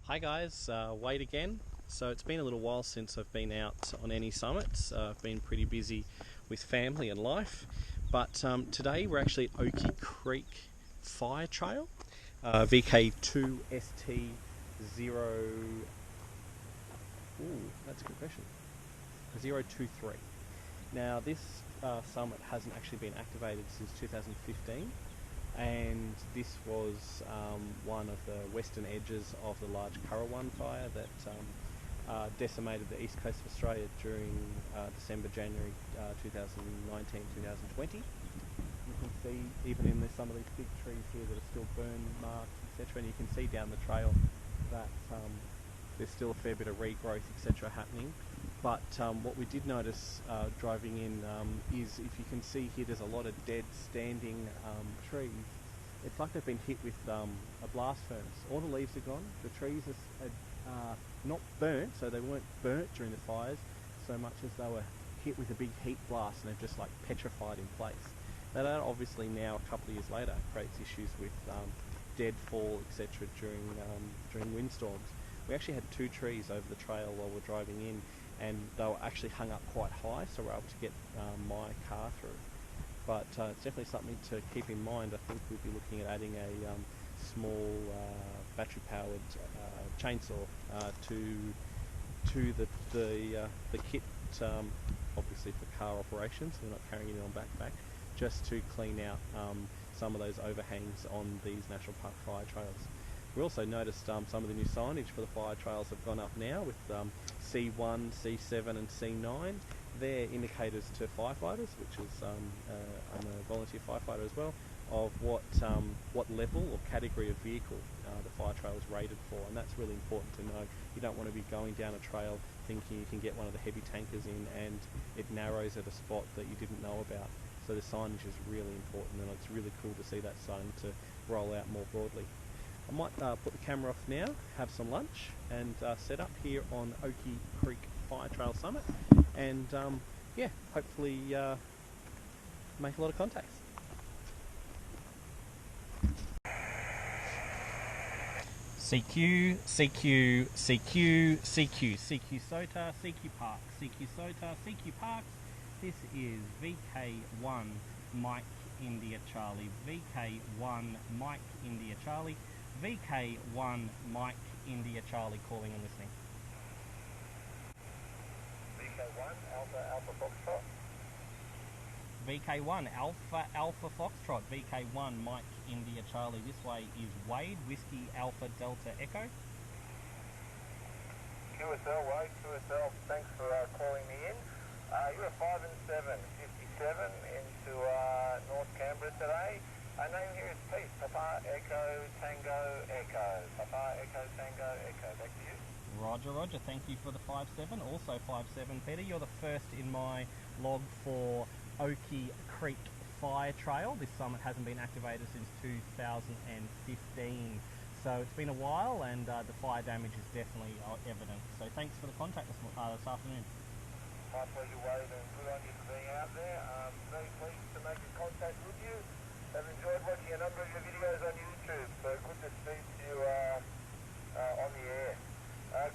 Hi guys, Wade again. So it's been a little while since I've been out on any summits. I've been pretty busy with family and life, but today we're actually at Oakey Creek Fire Trail, VK2 ST-0. Ooh, that's a good question. 023. Now this summit hasn't actually been activated since 2015. And this was one of the western edges of the large Currawong fire that decimated the east coast of Australia during December-January 2019-2020. You can see even in some of these big trees here that are still burn marked, etc. And you can see down the trail that there's still a fair bit of regrowth, etc. happening. But what we did notice driving in is, if you can see here, there's a lot of dead standing trees. It's like they've been hit with a blast furnace. All the leaves are gone. The trees are not burnt, so they weren't burnt during the fires so much as they were hit with a big heat blast and they're just like petrified in place. That obviously now, a couple of years later, creates issues with deadfall, etc. during windstorms. We actually had 2 trees over the trail while we're driving in, and they were actually hung up quite high, so we're able to get my car through. But it's definitely something to keep in mind. I think we'll be looking at adding a small battery-powered chainsaw to the kit, obviously for car operations. We're not carrying it on backpack, just to clean out some of those overhangs on these national park fire trails. We also noticed some of the new signage for the fire trails have gone up now with C1, C7 and C9. They're indicators to firefighters, which is, I'm a volunteer firefighter as well, of what level or category of vehicle the fire trail is rated for, and that's really important to know. You don't want to be going down a trail thinking you can get one of the heavy tankers in and it narrows at a spot that you didn't know about. So the signage is really important, and it's really cool to see that starting to roll out more broadly. I might put the camera off now, have some lunch, and set up here on Oakey Creek Fire Trail Summit, and yeah, hopefully make a lot of contacts. CQ, CQ, CQ, CQ, CQ SOTA, CQ Park, CQ SOTA, CQ Parks. This is VK1 Mike India Charlie, VK1 Mike India Charlie, VK1 Mike India Charlie calling and listening. VK1 Alpha Alpha Foxtrot. VK1 Alpha Alpha Foxtrot, VK1 Mike India Charlie. This way is Wade, Whiskey Alpha Delta Echo. QSL Wade, QSL, thanks for calling me in. You're 5 and 7, 57 into North Canberra today. Our name here is Pete, Papa Echo Tango Echo. Papa Echo Tango Echo. Back to you. Roger, Roger. Thank you for the 5-7. Also 5-7, Peter. You're the first in my log for Oakey Creek Fire Trail. This summit hasn't been activated since 2015. So it's been a while, and the fire damage is definitely evident. So thanks for the contact this afternoon. My pleasure, Wade, and good on you for being out there. Very pleased to make a contact with you. I've enjoyed watching a number of your videos on YouTube, so good to speak to you on the air.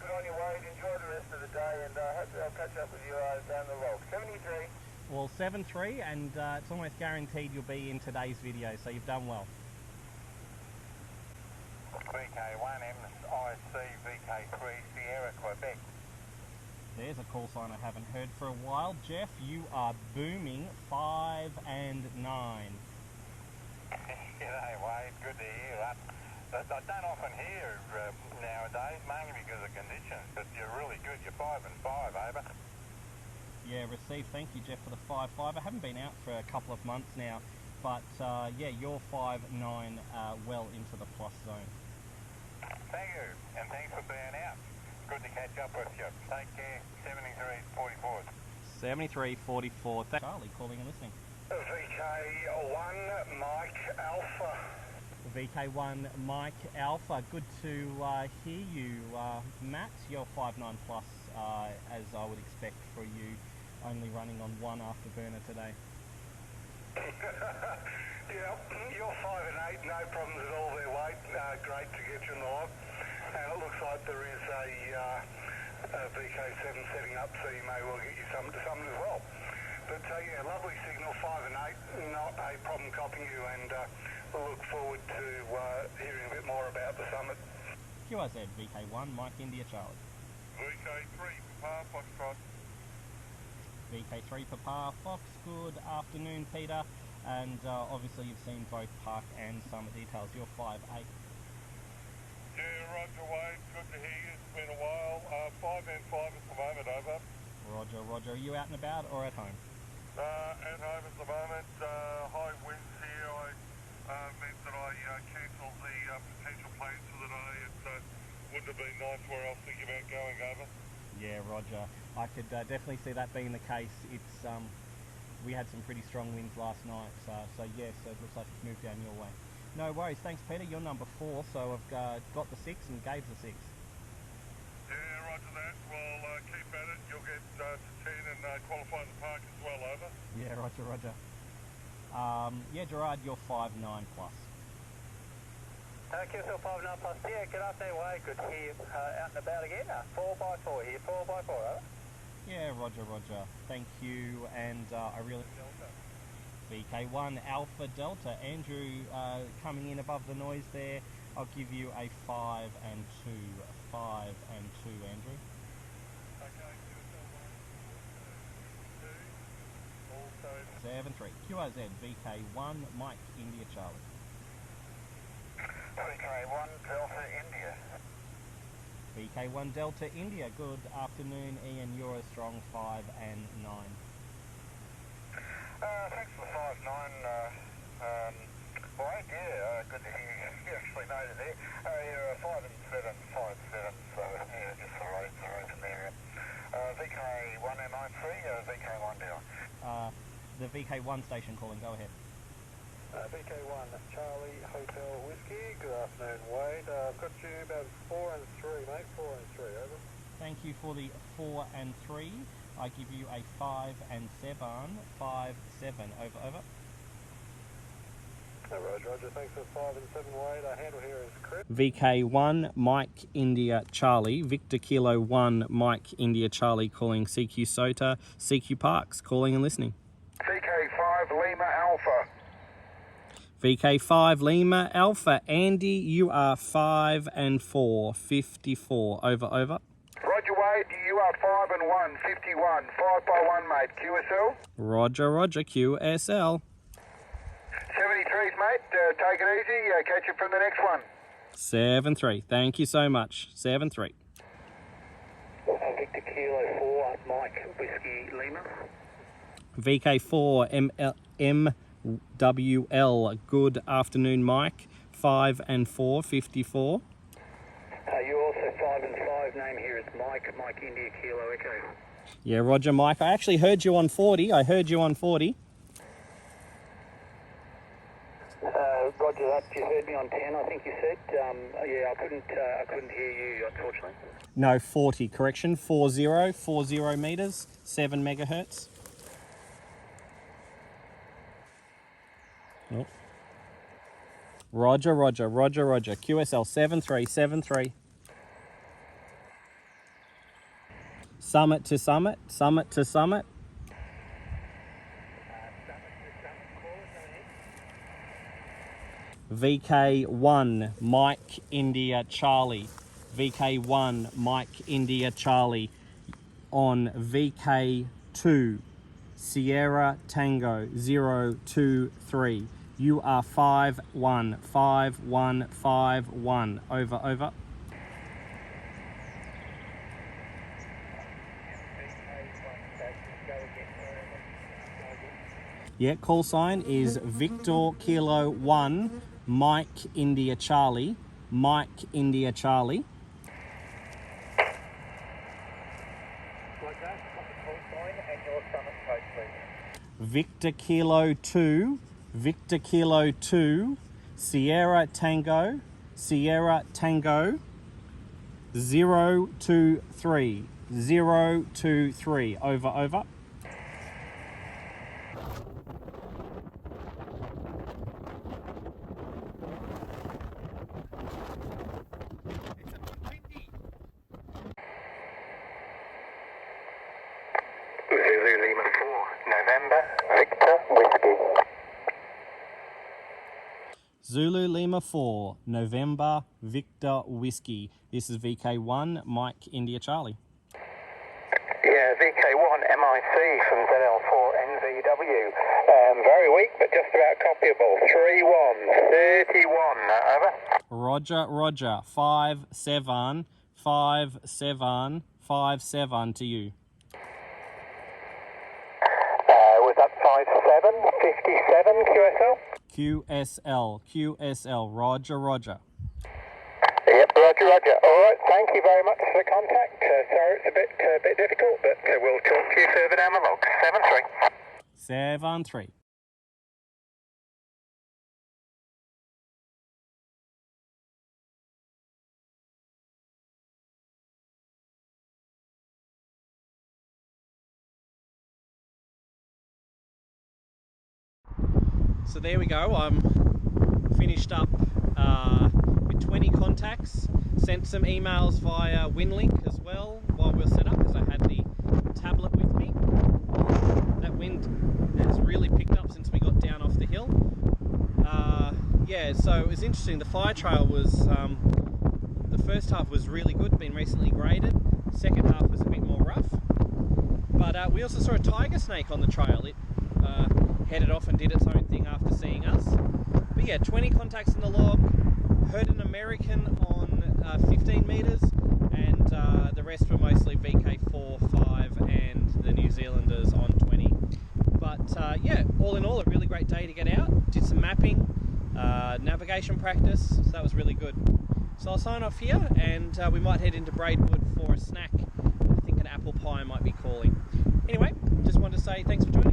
Good on you, Wade. Enjoy the rest of the day, and hopefully I'll catch up with you down the road. 73. Well, 7-3, and it's almost guaranteed you'll be in today's video, so you've done well. VK1 MIC VK3 Sierra, Quebec. There's a call sign I haven't heard for a while. Jeff, you are booming. 5 and 9. G'day, Wade. Good to hear that. I don't often hear nowadays, mainly because of conditions, but you're really good. You're 5 and 5, over. Yeah, received. Thank you, Jeff, for the 5-5. I haven't been out for a couple of months now, but yeah, you're 5-9, well into the plus zone. Thank you, and thanks for being out. Good to catch up with you. Take care. 73-44. 73-44. Charlie calling and listening. VK1 Mike Alpha. VK1 Mike Alpha. Good to hear you, Matt. You're 5-9 plus, as I would expect for you, only running on 1 afterburner today. Yeah, you're 5 and 8, no problems at all there, Wade. Great to get you in the log. And it looks like there is a VK7 setting up, so you may well get you some as well. But yeah, lovely signal, 5 and 8, not a problem copying you, and we'll look forward to hearing a bit more about the summit. QRZ, VK1, Mike India Charlie. VK3, Papa, Foxtrot. VK3, Papa, Fox, good afternoon, Peter. And obviously you've seen both park and summit details. You're 5'8". Yeah, Roger Wade, good to hear you. It's been a while. 5 and 5 at the moment, over. Roger, Roger. Are you out and about or at home? At home at the moment. High winds here. I meant that I cancelled the potential plans for the day. It wouldn't have been nice where I was thinking about going, over. Yeah, Roger. I could definitely see that being the case. It's we had some pretty strong winds last night, so yes, it looks like it's moved down your way. No worries. Thanks, Peter. You're number 4, so I've got the 6 and gave the 6. Yeah, roger that. Well, keep at it. You'll get to 10 and qualify the park as well, over. Yeah, Roger, Roger. Yeah, Gerard, you're 5'9 plus. QSL 5 plus. Yeah, good afternoon, Wade. Good to hear you out and about again. 4x4 here, 4x4, over. Yeah, Roger, Roger. Thank you, and I really... VK1 Alpha Delta. Andrew coming in above the noise there. I'll give you a 5 and 2. 5 and 2, Andrew. Okay, 7-3. QRZ VK1 Mike India Charlie. VK1 Delta India. VK1 Delta India. Good afternoon, Ian. You're a strong 5 and 9. Thanks for the 5-9, Wade. Yeah, good to hear you actually noted there. You're 5 and 7, 5-7, so yeah, just the roads in there. VK1 M93, VK1 down. The VK1 station calling. Go ahead. VK1 Charlie Hotel Whiskey. Good afternoon, Wade. I've got you about 4 and 3, mate. 4 and 3, over. Thank you for the 4 and 3. I give you a 5 and 7. 5, 7. Over, over. Roger, Roger. Thanks for 5 and 7, Wade. Our handle here is Chris. VK1 Mike India Charlie. Victor Kilo 1 Mike India Charlie calling CQ SOTA. CQ Parks calling and listening. VK5 Lima Alpha. VK5 Lima Alpha. Andy, you are 5 and 4. 54. Over, over. Roger Wade, you are 5 and 1. 51. 5 by 1, mate. QSL. Roger, Roger. QSL. 73s, mate. Take it easy. Catch you from the next one. 7-3. Thank you so much. 7-3. Victor Kilo 4 Mike Whiskey Lima. VK4 MWL. Good afternoon, Mike. 5 and 4. 54. You also 5 and 5. Name here is Mike. Mike India Kilo Echo. Yeah, Roger, Mike. I actually heard you on 40. I heard you on 40. Roger that. You heard me on 10, I think you said. Yeah, I couldn't hear you, unfortunately. No, 40. Correction. 40 meters. 7 megahertz. Oh. Roger, Roger, Roger, Roger. QSL 7-3, 7-3. Summit to summit, summit to summit. VK1 Mike India Charlie. VK1 Mike India Charlie on VK2 Sierra Tango 023. You are 5-1, 5-1, 5-1. Over, over. Yeah, call sign is Victor Kilo 1, Mike India Charlie, Mike India Charlie. Like that, got the call sign and your summit code, please. Victor Kilo 2, Victor Kilo 2, Sierra Tango 023, 023. Over, over. November, Victor Whiskey. Zulu Lima 4, November, Victor Whiskey. This is VK1, Mike India Charlie. Yeah, VK1 MIC from ZL4NVW. Very weak, but just about copyable. 3131, over. Roger, Roger. 575757 to you. Was that 5757 QSL? QSL. Roger, Roger. Yep, Roger, Roger. All right, thank you very much for the contact. Sorry it's a bit difficult, but we'll talk to you further down the log. 7-3. 7-3. So there we go. I'm finished up with 20 contacts. Sent some emails via WinLink as well while we were set up, because I had the tablet with me. That wind has really picked up since we got down off the hill. Yeah, so it was interesting. The fire trail was, the first half was really good, been recently graded. Second half was a bit more rough. But we also saw a tiger snake on the trail. It headed off and did its own thing after seeing us. But yeah, 20 contacts in the log, heard an American on 15 metres, and the rest were mostly VK4, 5 and the New Zealanders on 20. But yeah, all in all, a really great day to get out. Did some mapping, navigation practice, so that was really good. So I'll sign off here, and we might head into Braidwood for a snack. I think an apple pie might be calling. Anyway, just wanted to say thanks for joining me.